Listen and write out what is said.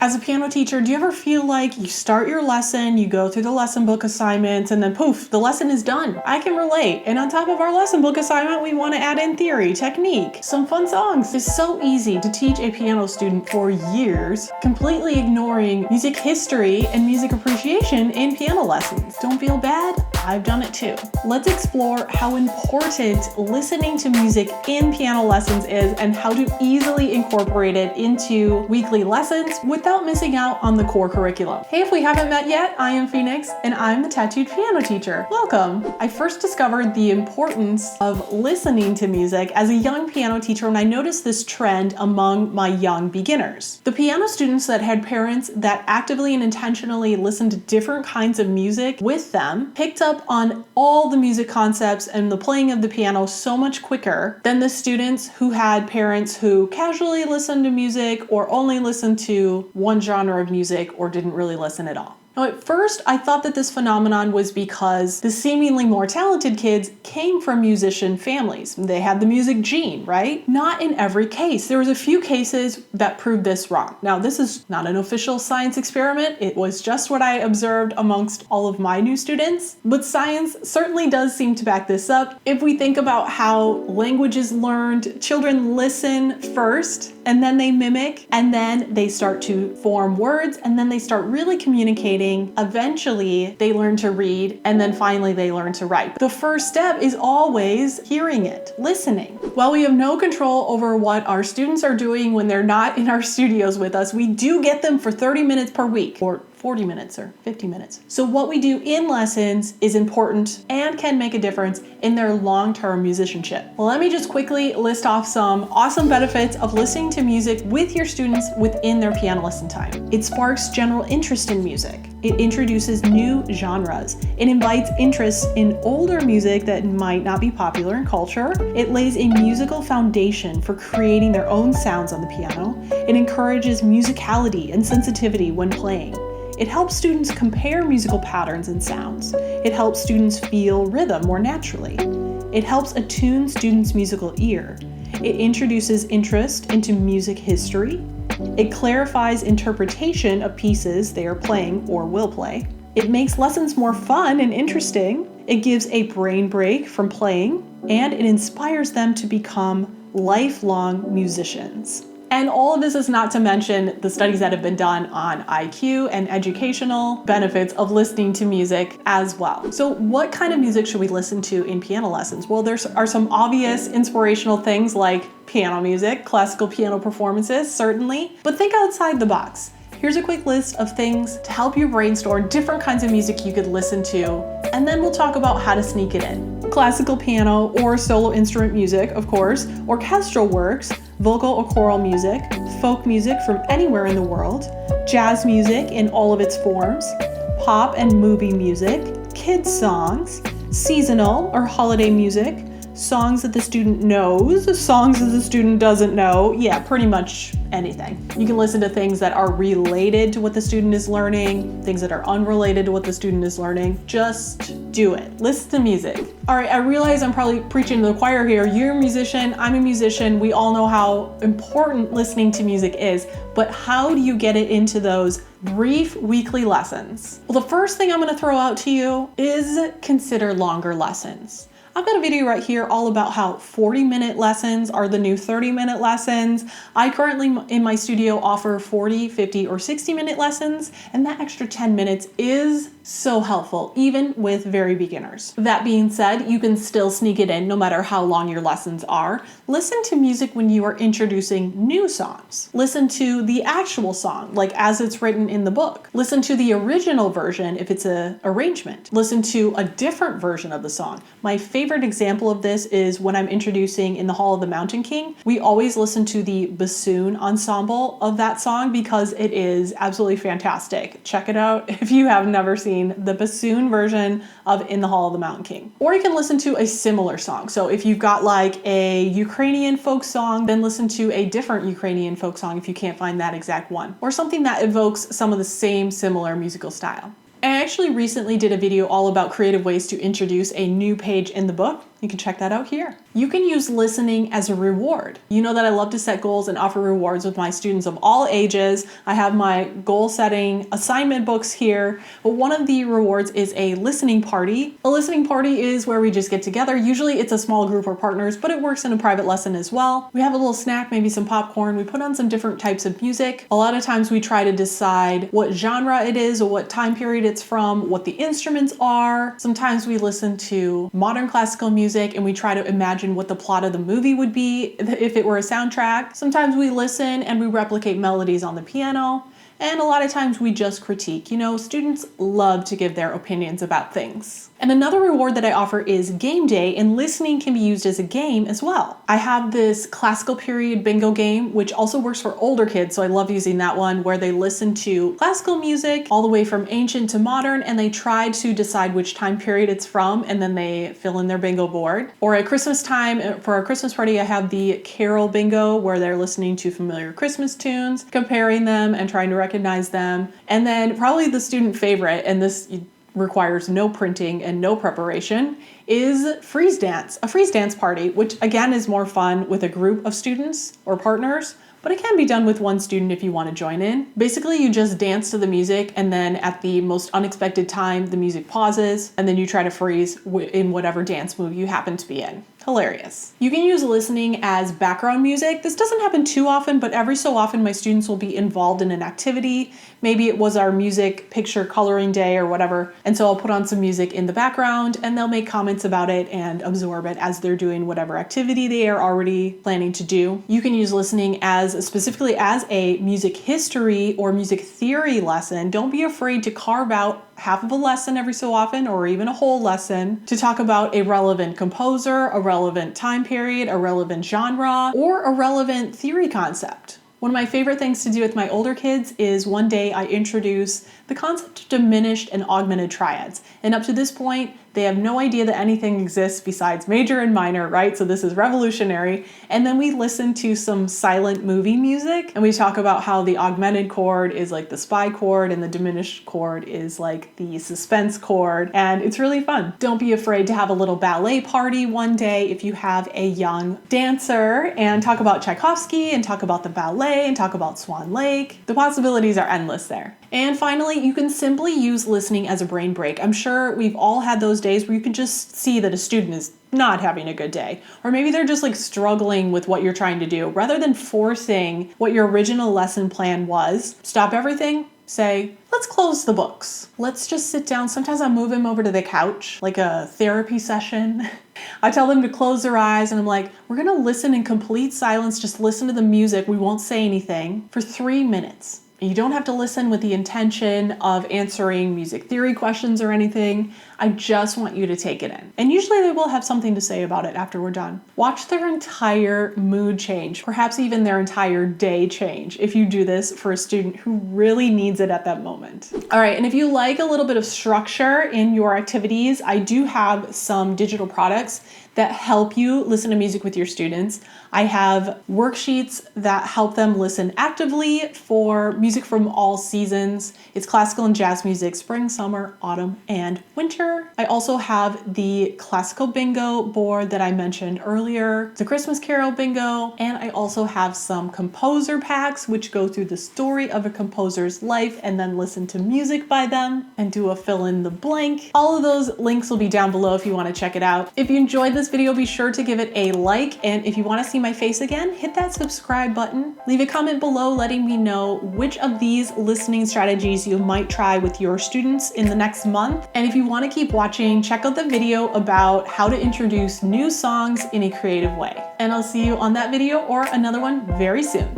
As a piano teacher, do you ever feel like you start your lesson, you go through the lesson book assignments, and then poof, the lesson is done? I can relate. And on top of our lesson book assignment, we want to add in theory, technique, some fun songs. It's so easy to teach a piano student for years, completely ignoring music history and music appreciation in piano lessons. Don't feel bad? I've done it too. Let's explore how important listening to music in piano lessons is and how to easily incorporate it into weekly lessons without missing out on the core curriculum. Hey, if we haven't met yet, I am Phoenix and I'm the Tattooed Piano Teacher. Welcome! I first discovered the importance of listening to music as a young piano teacher when I noticed this trend among my young beginners. The piano students that had parents that actively and intentionally listened to different kinds of music with them picked up on all the music concepts and the playing of the piano so much quicker than the students who had parents who casually listened to music or only listened to one genre of music or didn't really listen at all. Now, at first, I thought that this phenomenon was because the seemingly more talented kids came from musician families. They had the music gene, right? Not in every case. There was a few cases that proved this wrong. Now, this is not an official science experiment. It was just what I observed amongst all of my new students. But science certainly does seem to back this up. If we think about how language is learned, children listen first, and then they mimic, and then they start to form words, and then they start really communicating. Eventually, they learn to read, and then finally they learn to write. The first step is always hearing it, listening. While we have no control over what our students are doing when they're not in our studios with us, we do get them for 30 minutes per week, or 40 minutes or 50 minutes. So what we do in lessons is important and can make a difference in their long-term musicianship. Well, let me just quickly list off some awesome benefits of listening to music with your students within their piano lesson time. It sparks general interest in music. It introduces new genres. It invites interest in older music that might not be popular in culture. It lays a musical foundation for creating their own sounds on the piano. It encourages musicality and sensitivity when playing. It helps students compare musical patterns and sounds. It helps students feel rhythm more naturally. It helps attune students' musical ear. It introduces interest into music history. It clarifies interpretation of pieces they are playing or will play. It makes lessons more fun and interesting. It gives a brain break from playing, and it inspires them to become lifelong musicians. And all of this is not to mention the studies that have been done on IQ and educational benefits of listening to music as well. So what kind of music should we listen to in piano lessons? Well, there are some obvious inspirational things like piano music, classical piano performances, certainly, but think outside the box. Here's a quick list of things to help you brainstorm different kinds of music you could listen to, and then we'll talk about how to sneak it in. Classical piano or solo instrument music, of course, orchestral works, vocal or choral music, folk music from anywhere in the world, jazz music in all of its forms, pop and movie music, kids songs, seasonal or holiday music, songs that the student knows, songs that the student doesn't know, yeah, pretty much anything. You can listen to things that are related to what the student is learning, things that are unrelated to what the student is learning. Just do it. Listen to music. All right, I realize I'm probably preaching to the choir here. You're a musician, I'm a musician. We all know how important listening to music is, but how do you get it into those brief weekly lessons? Well, the first thing I'm gonna throw out to you is consider longer lessons. I've got a video right here all about how 40-minute lessons are the new 30-minute lessons. I currently in my studio offer 40, 50, or 60-minute lessons, and that extra 10 minutes is so helpful, even with very beginners. That being said, you can still sneak it in no matter how long your lessons are. Listen to music when you are introducing new songs. Listen to the actual song, like as it's written in the book. Listen to the original version if it's an arrangement. Listen to a different version of the song. My favorite example of this is when I'm introducing In the Hall of the Mountain King. We always listen to the bassoon ensemble of that song because it is absolutely fantastic. Check it out if you have never seen the bassoon version of In the Hall of the Mountain King. Or you can listen to a similar song. So if you've got like a Ukrainian folk song, then listen to a different Ukrainian folk song if you can't find that exact one. Or something that evokes some of the same similar musical style. I actually recently did a video all about creative ways to introduce a new page in the book. You can check that out here. You can use listening as a reward. You know that I love to set goals and offer rewards with my students of all ages. I have my goal setting assignment books here, but one of the rewards is a listening party. A listening party is where we just get together. Usually it's a small group or partners, but it works in a private lesson as well. We have a little snack, maybe some popcorn. We put on some different types of music. A lot of times we try to decide what genre it is or what time period it's from, what the instruments are. Sometimes we listen to modern classical music and we try to imagine what the plot of the movie would be if it were a soundtrack. Sometimes we listen and we replicate melodies on the piano. And a lot of times we just critique. You know, students love to give their opinions about things. And another reward that I offer is game day, and listening can be used as a game as well. I have this classical period bingo game, which also works for older kids, so I love using that one, where they listen to classical music all the way from ancient to modern, and they try to decide which time period it's from, and then they fill in their bingo board. Or at Christmas time, for our Christmas party, I have the carol bingo, where they're listening to familiar Christmas tunes, comparing them and trying to recognize them. And then probably the student favorite, and this requires no printing and no preparation, is freeze dance. A freeze dance party, which again is more fun with a group of students or partners, but it can be done with one student if you want to join in. Basically, you just dance to the music, and then at the most unexpected time, the music pauses, and then you try to freeze in whatever dance move you happen to be in. Hilarious. You can use listening as background music. This doesn't happen too often, but every so often my students will be involved in an activity. Maybe it was our music picture coloring day or whatever. And so I'll put on some music in the background and they'll make comments about it and absorb it as they're doing whatever activity they are already planning to do. You can use listening as specifically as a music history or music theory lesson. Don't be afraid to carve out half of a lesson every so often, or even a whole lesson, to talk about a relevant composer, a relevant time period, a relevant genre, or a relevant theory concept. One of my favorite things to do with my older kids is one day I introduce the concept of diminished and augmented triads. And up to this point, they have no idea that anything exists besides major and minor, right? So this is revolutionary. And then we listen to some silent movie music and we talk about how the augmented chord is like the spy chord and the diminished chord is like the suspense chord. And it's really fun. Don't be afraid to have a little ballet party one day if you have a young dancer, and talk about Tchaikovsky and talk about the ballet and talk about Swan Lake. The possibilities are endless there. And finally, you can simply use listening as a brain break. I'm sure we've all had those days where you can just see that a student is not having a good day, or maybe they're just like struggling with what you're trying to do. Rather than forcing what your original lesson plan was, stop everything, say, let's close the books. Let's just sit down. Sometimes I move them over to the couch, like a therapy session. I tell them to close their eyes and I'm like, we're gonna listen in complete silence, just listen to the music. We won't say anything for 3 minutes. You don't have to listen with the intention of answering music theory questions or anything. I just want you to take it in. And usually they will have something to say about it after we're done. Watch their entire mood change, perhaps even their entire day change, if you do this for a student who really needs it at that moment. All right, and if you like a little bit of structure in your activities, I do have some digital products that help you listen to music with your students. I have worksheets that help them listen actively for music from all seasons. It's classical and jazz music, spring, summer, autumn, and winter. I also have the classical bingo board that I mentioned earlier, the Christmas Carol bingo, and I also have some composer packs which go through the story of a composer's life and then listen to music by them and do a fill in the blank. All of those links will be down below if you want to check it out. If you enjoyed this video, be sure to give it a like, and if you want to see my face again, hit that subscribe button. Leave a comment below letting me know which of these listening strategies you might try with your students in the next month. And if you want to keep watching, check out the video about how to introduce new songs in a creative way. And I'll see you on that video or another one very soon.